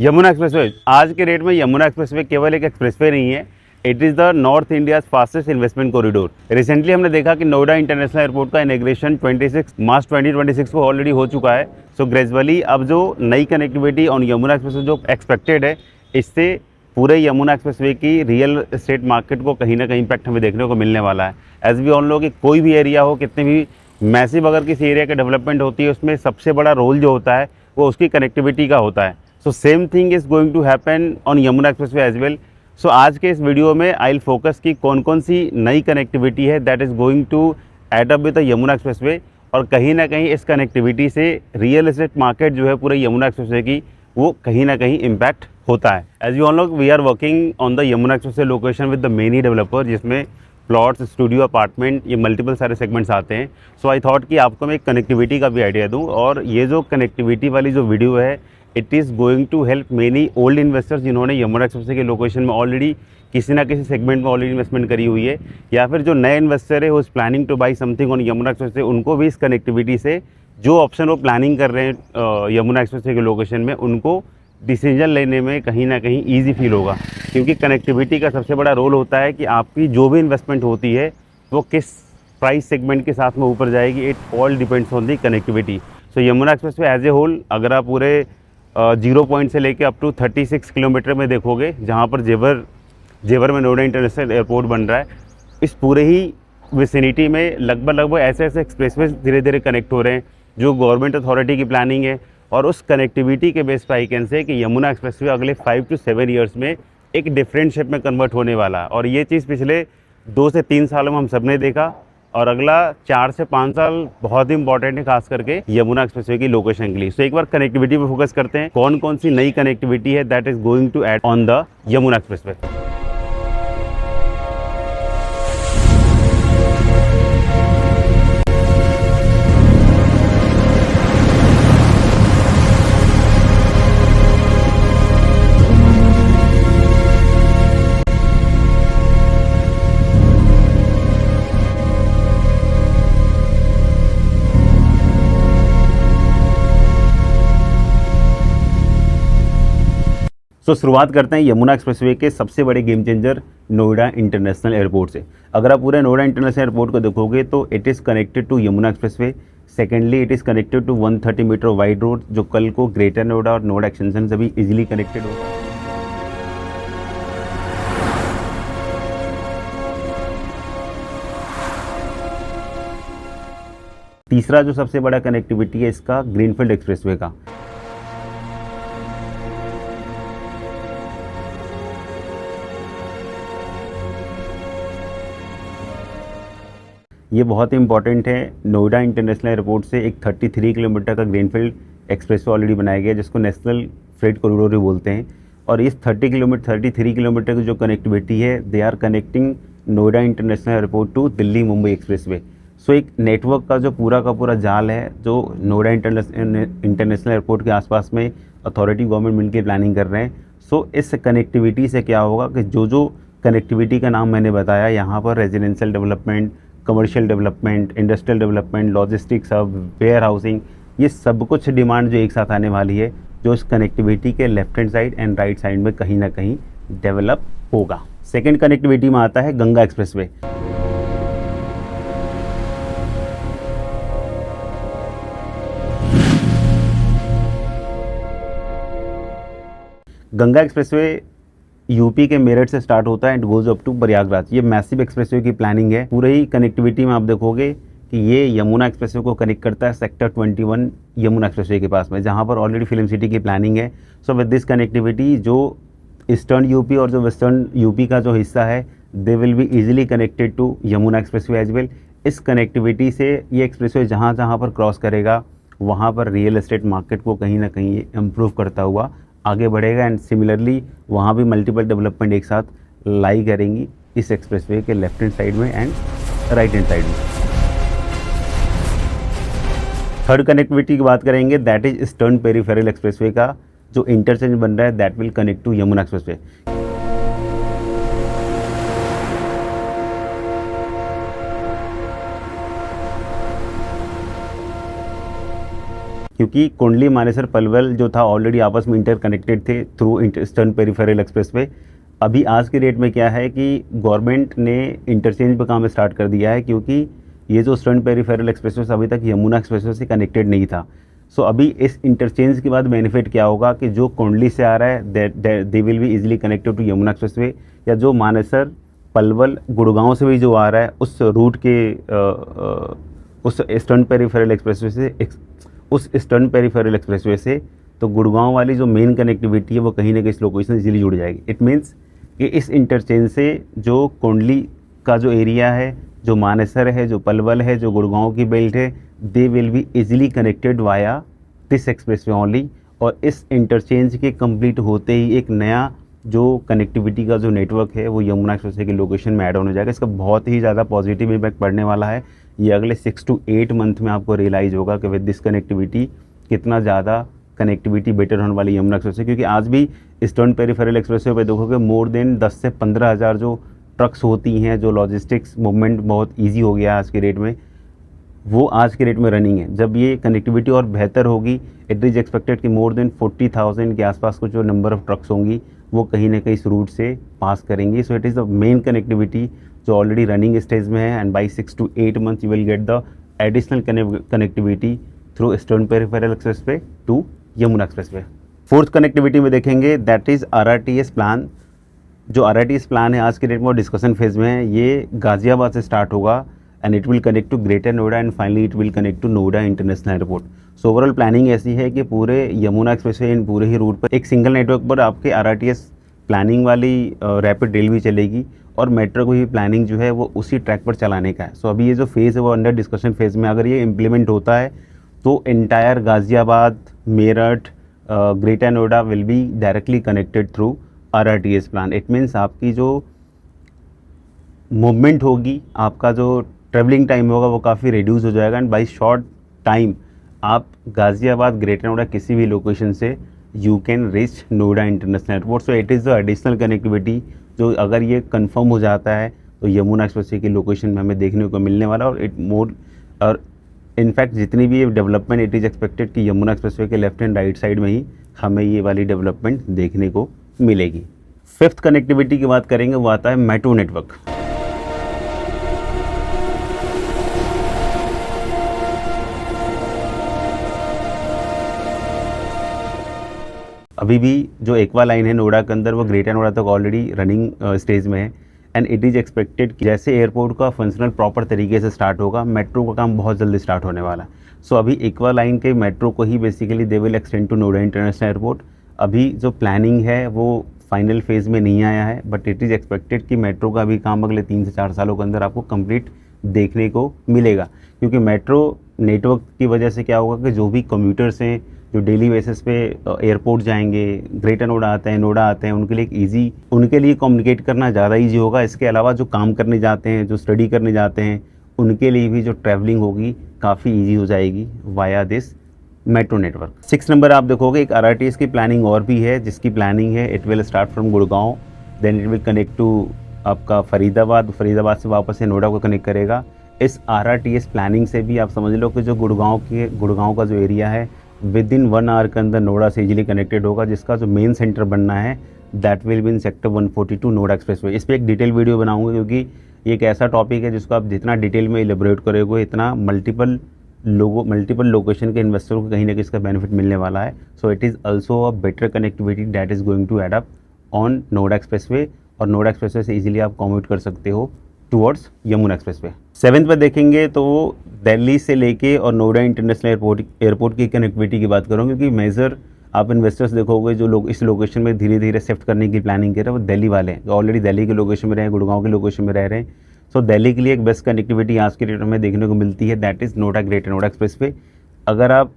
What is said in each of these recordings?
Yamuna expressway आज के date में यमुना एक्सप्रेसवे केवल एक एक्सप्रेसवे नहीं है, it is the north India's fastest investment corridor. Recently हमने देखा कि नोएडा इंटरनेशनल एयरपोर्ट का इनॉग्रेशन 26 मार्च 2026 को ऑलरेडी हो चुका है। सो ग्रेजुअली अब जो नई कनेक्टिविटी ऑन यमुना एक्सप्रेसवे जो एक्सपेक्टेड है, इससे पूरे यमुना एक्सप्रेसवे की रियल एस्टेट मार्केट को कहीं ना कहीं इम्पैक्ट हमें देखने को मिलने वाला है। एज वी ऑल नो कि कोई भी एरिया हो, कितने भी मैसिव अगर किसी एरिया की डेवलपमेंट होती है, उसमें सबसे बड़ा रोल जो होता है वो उसकी कनेक्टिविटी का होता है। So same thing is going to happen on Yamuna expressway as well. So आज के इस वीडियो में आई विल फोकस की कौन कौन सी नई कनेक्टिविटी है that is going to add up with the Yamuna expressway, और कहीं ना कहीं इस कनेक्टिविटी से रियल एस्टेट मार्केट जो है पूरे यमुना एक्सप्रेसवे की वो कहीं ना कहीं इम्पैक्ट होता है। As you all know we are working on the Yamuna expressway location with the many developer, जिसमें प्लॉट्स, स्टूडियो, अपार्टमेंट, ये मल्टीपल सारे सेगमेंट्स आते हैं। सो आई थॉट कि आपको मैं एक कनेक्टिविटी का भी आइडिया दूं, और ये जो कनेक्टिविटी वाली जो वीडियो है it is going to help many old investors जिन्होंने यमुना एक्सप्रेसवे के लोकेशन में ऑलरेडी किसी ना किसी सेगमेंट में ऑलरेडी इन्वेस्टमेंट करी हुई है, या फिर जो नए इन्वेस्टर है वो is planning two by something on Yamuna expressway, उनको भी इस कनेक्टिविटी से जो ऑप्शन वो प्लानिंग कर रहे हैं यमुना एक्सप्रेसवे के लोकेशन में, उनको डिसीजन लेने में कहीं ना कहीं ईजी फील होगा। क्योंकि कनेक्टिविटी का सबसे बड़ा रोल होता है कि आपकी जो भी इन्वेस्टमेंट होती है वो किस प्राइस सेगमेंट के साथ में ऊपर जाएगी। It all depends on the connectivity. So Yamuna expressway as a whole अगर आप पूरे 0 पॉइंट से लेके अप टू 36 किलोमीटर में देखोगे, जहाँ पर जेवर में नोएडा इंटरनेशनल एयरपोर्ट बन रहा है, इस पूरे ही विसिनिटी में लगभग ऐसे एक्सप्रेसवे धीरे धीरे कनेक्ट हो रहे हैं जो गवर्नमेंट अथॉरिटी की प्लानिंग है। और उस कनेक्टिविटी के बेस पर आई कैन से कि यमुना एक्सप्रेसवे अगले 5 to 7 ईयर्स में एक डिफरेंट शेप में कन्वर्ट होने वाला है। और ये चीज़ पिछले 2 से 3 सालों में हम सब ने देखा, और अगला 4 से 5 साल बहुत ही इंपॉर्टेंट है, खास करके यमुना एक्सप्रेसवे की लोकेशन के लिए। सो एक बार कनेक्टिविटी पे फोकस करते हैं, कौन कौन सी नई कनेक्टिविटी है that is going to add on the Yamuna expressway. तो शुरुआत करते हैं यमुना एक्सप्रेसवे के सबसे बड़े game changer Noida international airport से। अगर आप पूरे नोएडा इंटरनेशनल एयरपोर्ट को देखोगे तो it is connected to Yamuna expressway. Secondly it is connected to 130 metre wide road, जो कल को ग्रेटर नोएडा और नोएडा एक्सटेंशन से भी इजीली कनेक्टेड होगा। तीसरा जो सबसे बड़ा कनेक्टिविटी है इसका ग्रीनफील्ड एक्सप्रेसवे का। ये बहुत ही इंपॉर्टेंट है। नोएडा इंटरनेशनल एयरपोर्ट से एक 33 किलोमीटर का ग्रीनफील्ड एक्सप्रेसवे ऑलरेडी बनाया गया है, जिसको नेशनल फ्रेट कॉरिडोर भी बोलते हैं। और इस 33 किलोमीटर की जो कनेक्टिविटी है, they are connecting Noida international airport to Delhi Mumbai expressway. So एक नेटवर्क का जो पूरा जाल है, जो नोएडा इंटरनेशनल एयरपोर्ट के आसपास में अथॉरिटी गवर्नमेंट मिलकर प्लानिंग कर रहे हैं। सो इस कनेक्टिविटी से क्या होगा कि जो कनेक्टिविटी का नाम मैंने बताया, यहाँ पर residential development, commercial development, industrial development, logistics hub, warehousing, ये सब कुछ डिमांड जो एक साथ आने वाली है, जो इस कनेक्टिविटी के left hand side and right side में कहीं ना कहीं डेवलप होगा। सेकेंड कनेक्टिविटी में आता है Ganga expressway. Ganga expressway UP के मेरठ से स्टार्ट होता है and goes up to Prayagraj. ये मैसिव एक्सप्रेसवे की प्लानिंग है। पूरे ही कनेक्टिविटी में आप देखोगे कि ये यमुना एक्सप्रेसवे को कनेक्ट करता है सेक्टर 21 यमुना एक्सप्रेसवे के पास में, जहाँ पर ऑलरेडी फिल्म सिटी की प्लानिंग है। सो विद दिस कनेक्टिविटी जो ईस्टर्न यूपी और जो वेस्टर्न यूपी का जो हिस्सा है, they will be easily connected to Yamuna expressway as well. इस कनेक्टिविटी से ये एक्सप्रेसवे जहाँ जहाँ पर क्रॉस करेगा, वहाँ पर रियल एस्टेट मार्केट को कहीं ना कहीं इम्प्रूव करता हुआ आगे बढ़ेगा। एंड सिमिलरली वहाँ भी मल्टीपल डेवलपमेंट एक साथ लाई करेंगी इस एक्सप्रेसवे के लेफ्ट हैंड साइड में एंड राइट हैंड साइड में। थर्ड कनेक्टिविटी की बात करेंगे, that is eastern peripheral expressway का जो इंटरचेंज बन रहा है, that will connect to Yamuna expressway. क्योंकि कुंडली मानेसर पलवल जो था ऑलरेडी आपस में इंटरकनेक्टेड थे थ्रू ईस्टर्न पेरिफेरल एक्सप्रेसवे। अभी आज के डेट में क्या है कि गवर्नमेंट ने इंटरचेंज पर काम स्टार्ट कर दिया है, क्योंकि ये जो ईस्टर्न पेरिफेरल एक्सप्रेसवे अभी तक यमुना एक्सप्रेसवे से कनेक्टेड नहीं था। सो अभी इस इंटरचेंज के बाद बेनिफिट क्या होगा कि जो कुंडली से आ रहा है they will be easily connected to Yamuna expressway, या जो मानेसर पलवल गुड़गांव से भी जो आ रहा है उस रूट के उस ईस्टर्न पेरिफेरल एक्सप्रेसवे से तो गुड़गांव वाली जो मेन कनेक्टिविटी है वो कहीं ना कहीं इस लोकेशन से इजीली जुड़ जाएगी। इट मीन्स कि इस इंटरचेंज से जो कुंडली का जो एरिया है, जो मानेसर है, जो पलवल है, जो गुड़गांव की बेल्ट है, they will be easily connected via this expressway only. और इस इंटरचेंज के कंप्लीट होते ही एक नया जो कनेक्टिविटी का जो नेटवर्क है वो यमुना एक्सप्रेसवे की लोकेशन में ऐड होने जाएगा। इसका बहुत ही ज़्यादा पॉजिटिव इम्पैक्ट पड़ने वाला है। ये अगले 6 to 8 मंथ में आपको रियलाइज़ होगा कि विद दिस कनेक्टिविटी कितना ज़्यादा कनेक्टिविटी बेटर होने वाली यमुना एक्सप्रेसवे। क्योंकि आज भी ईस्टर्न पेरिफेरल एक्सप्रेसवे पे देखोगे मोर देन 10 से 15 हज़ार जो ट्रक्स होती हैं, जो लॉजिस्टिक्स मूवमेंट बहुत ईजी हो गया आज के डेट में, वो आज के डेट में रनिंग है। जब ये कनेक्टिविटी और बेहतर होगी, इट इज़ एक्सपेक्टेड कि मोर देन 40,000 के आसपास को जो नंबर ऑफ ट्रक्स होंगी वो कहीं ना कहीं इस रूट से पास करेंगी। So it is the main connectivity जो ऑलरेडी रनिंग स्टेज में है, and by 6 to 8 month you will get the additional connectivity through eastern peripheral expressway to Yamuna expressway. Fourth connectivity में देखेंगे दैट इज़ RRTS प्लान। जो RRTS plan है आज के date में डिस्कशन फेज में है। ये गाज़ियाबाद से स्टार्ट होगा and it will connect to greater Noida and finally it will connect to Noida international airport. So overall planning ऐसी है कि पूरे यमुना एक्सप्रेसवे इन पूरे ही रूट पर एक सिंगल नेटवर्क पर आपके RRTS प्लानिंग वाली रैपिड रेल भी चलेगी और मेट्रो की भी प्लानिंग जो है वो उसी ट्रैक पर चलाने का है। सो अभी ये जो फेज़ है वो अंडर डिस्कशन फेज़ में। अगर ये इम्प्लीमेंट होता है तो entire Ghaziabad, Meerut, greater Noida will be directly connected through RRTS plan. It means आपकी जो मूवमेंट होगी, आपका जो ट्रेवलिंग टाइम होगा वो काफ़ी रिड्यूस हो जाएगा एंड बाई शॉर्ट टाइम आप गाज़ियाबाद, ग्रेटर नोएडा किसी भी लोकेशन से you can reach Noida international airport. So it is the additional connectivity जो अगर ये कंफर्म हो जाता है तो यमुना एक्सप्रेसवे की लोकेशन में हमें देखने को मिलने वाला। और इनफैक्ट जितनी भी ये डेवलपमेंट इट इज़ एक्सपेक्टेड कि यमुना एक्सप्रेसवे के लेफ्ट एंड राइट साइड में ही हमें ये वाली डेवलपमेंट देखने को मिलेगी। फिफ्थ कनेक्टिविटी की बात करेंगे वो आता है मेट्रो नेटवर्क। अभी भी जो एक्वा लाइन है नोएडा के अंदर वो ग्रेटर नोएडा तक ऑलरेडी रनिंग स्टेज में है एंड इट इज़ एक्सपेक्टेड कि जैसे एयरपोर्ट का फंक्शनल प्रॉपर तरीके से स्टार्ट होगा, मेट्रो का काम बहुत जल्दी स्टार्ट होने वाला है। सो अभी एक्वा लाइन के मेट्रो को ही basically they will extend to Noida international airport. अभी जो प्लानिंग है वो फाइनल फेज़ में नहीं आया है, बट इट इज़ एक्सपेक्टेड कि मेट्रो का भी काम अगले 3 से 4 सालों के अंदर आपको कंप्लीट देखने को मिलेगा। क्योंकि मेट्रो नेटवर्क की वजह से क्या होगा कि जो भी कम्यूटर्स हैं जो डेली बेसिस पे एयरपोर्ट जाएंगे, ग्रेटर नोएडा आते हैं, उनके लिए कम्युनिकेट करना ज़्यादा ईजी होगा। इसके अलावा जो काम करने जाते हैं, जो स्टडी करने जाते हैं, उनके लिए भी जो ट्रैवलिंग होगी काफ़ी ईजी हो जाएगी via this metro network. 6 number आप देखोगे एक RRTS की प्लानिंग और भी है, जिसकी प्लानिंग है it will start from Gurgaon, then it will connect to आपका फरीदाबाद से वापस से नोएडा को कनेक्ट करेगा। इस RRTS प्लानिंग से भी आप समझ लो कि जो गुड़गांव का जो एरिया है विद इन 1 आवर के अंदर नोएडा से इजीली कनेक्टेड होगा, जिसका जो मेन सेंटर बनना है that will be in sector 142 Noida expressway. इस पर एक डिटेल वीडियो बनाऊंगा क्योंकि ये एक ऐसा टॉपिक है जिसको आप जितना डिटेल में एलिब्रेट करोगे इतना मल्टीपल लोकेशन के इन्वेस्टर को कहीं ना कहीं इसका बेनिफिट मिलने वाला है। So it is also a better connectivity that is going to add up on Noida expressway, और नोएडा एक्सप्रेसवे से इजीली आप कम्यूट कर सकते हो टुवर्ड्स यमुना एक्सप्रेसवे। 7th पर देखेंगे तो दिल्ली से लेके और नोएडा इंटरनेशनल एयरपोर्ट की कनेक्टिविटी की बात करूँगा, क्योंकि मेजर आप इन्वेस्टर्स देखोगे जो लोग इस लोकेशन में धीरे धीरे शिफ्ट करने की प्लानिंग कर रहे हैं वो दिल्ली वाले हैं, जो ऑलरेडी दिल्ली के लोकेशन में रहे हैं, गुड़गांव के लोकेशन में रह रहे हैं। सो दिल्ली के लिए एक बेस्ट कनेक्टिविटी आज के डेट में देखने को मिलती है that is Noida greater Noida expressway. अगर आप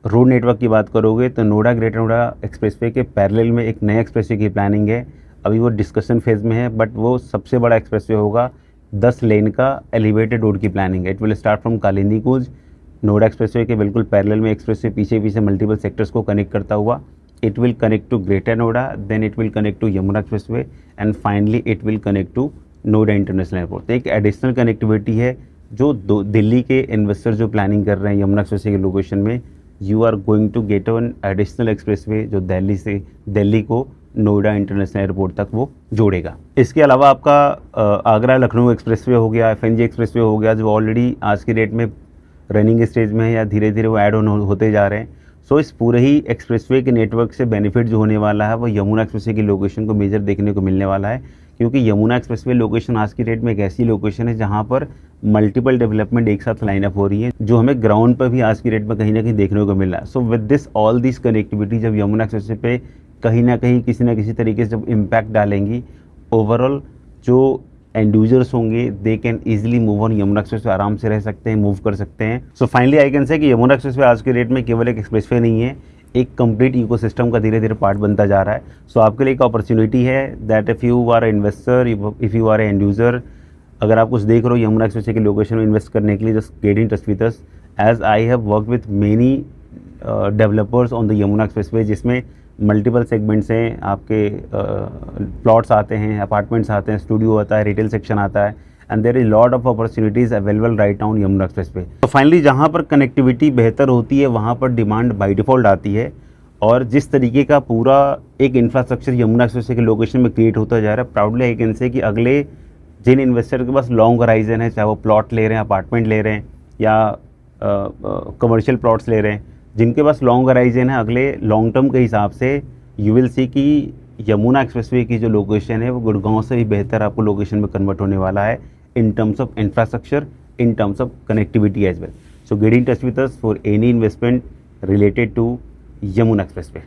रोड नेटवर्क की बात करोगे तो नोएडा ग्रेटर नोएडा एक्सप्रेसवे के पैरेलल में एक नए एक्सप्रेसवे की प्लानिंग है। अभी वो डिस्कशन फेज़ में है, बट वो सबसे बड़ा एक्सप्रेसवे होगा। 10 लेन का एलिवेटेड रोड की प्लानिंग है। It will start from Kalindi Kunj, Noida expressway के बिल्कुल पैरेलल में एक्सप्रेसवे पीछे मल्टीपल सेक्टर्स को कनेक्ट करता हुआ it will connect to greater Noida, then it will connect to Yamuna expressway and finally it will connect to Noida international airport. एक एडिशनल कनेक्टिविटी है जो दिल्ली के इन्वेस्टर जो प्लानिंग कर रहे हैं यमुना एक्सप्रेसवे के लोकेशन में, you are going to get one additional expressway जो दिल्ली को नोएडा इंटरनेशनल एयरपोर्ट तक वो जोड़ेगा। इसके अलावा आपका आगरा लखनऊ एक्सप्रेसवे हो गया, FNG एक्सप्रेसवे हो गया, जो ऑलरेडी आज की डेट में रनिंग स्टेज में है या धीरे धीरे वो ऐड ऑन होते जा रहे हैं। सो इस पूरे ही एक्सप्रेसवे के नेटवर्क से बेनिफिट जो होने वाला है वो यमुना एक्सप्रेसवे की लोकेशन को मेजर देखने को मिलने वाला है, क्योंकि यमुना एक्सप्रेसवे लोकेशन आज की डेट में एक ऐसी लोकेशन है जहाँ पर मल्टीपल डेवलपमेंट एक साथ लाइन अप हो रही है, जो हमें ग्राउंड पर भी आज की डेट में कहीं ना कहीं देखने को मिल रहा है। So with this all this connectivity जब यमुना एक्सप्रेसवे पे कहीं ना कहीं किसी ना किसी तरीके से जब इम्पैक्ट डालेंगी, ओवरऑल जो एंड यूजर्स होंगे they can easily move on Yamuna expressway, आराम से रह सकते हैं, मूव कर सकते हैं। So finally I can say कि यमुना एक्सप्रेसवे आज के डेट में केवल एक एक्सप्रेसवे नहीं है, एक कंप्लीट इकोसिस्टम का धीरे धीरे पार्ट बनता जा रहा है। सो आपके लिए एक अपॉर्चुनिटी है that if you are investor, if you are end user, अगर आप कुछ देख रहे हो यमुना एक्सप्रेसवे की लोकेशन में इन्वेस्ट करने के लिए, just get in touch with us, as I have work with many developers on the Yamuna expressway, जिसमें मल्टीपल सेगमेंट्स हैं, आपके प्लॉट्स आते हैं, अपार्टमेंट्स आते हैं, स्टूडियो आता है, रिटेल सेक्शन आता है, and there is lot of opportunities available right now Yamuna expressway. तो फाइनली जहाँ पर कनेक्टिविटी बेहतर होती है वहाँ पर डिमांड बाई डिफ़ॉल्ट आती है, और जिस तरीके का पूरा एक इंफ्रास्ट्रक्चर यमुना एक्सप्रेसवे के लोकेशन में क्रिएट होता जा रहा है, प्राउडली आई कैन से कि अगले जिन इन्वेस्टर के पास लॉन्ग होराइजन है, चाहे वो प्लॉट ले रहे हैं, अपार्टमेंट ले रहे हैं या कमर्शियल प्लॉट्स ले रहे हैं, जिनके पास लॉन्ग होराइजन है, अगले लॉन्ग टर्म के हिसाब से यू विल सी कि यमुना एक्सप्रेसवे की जो लोकेशन है वो गुड़गांव से भी बेहतर आपको लोकेशन में कन्वर्ट होने वाला है in terms of infrastructure, in terms of connectivity as well. So get in touch with us for any investment related to Yamuna expressway.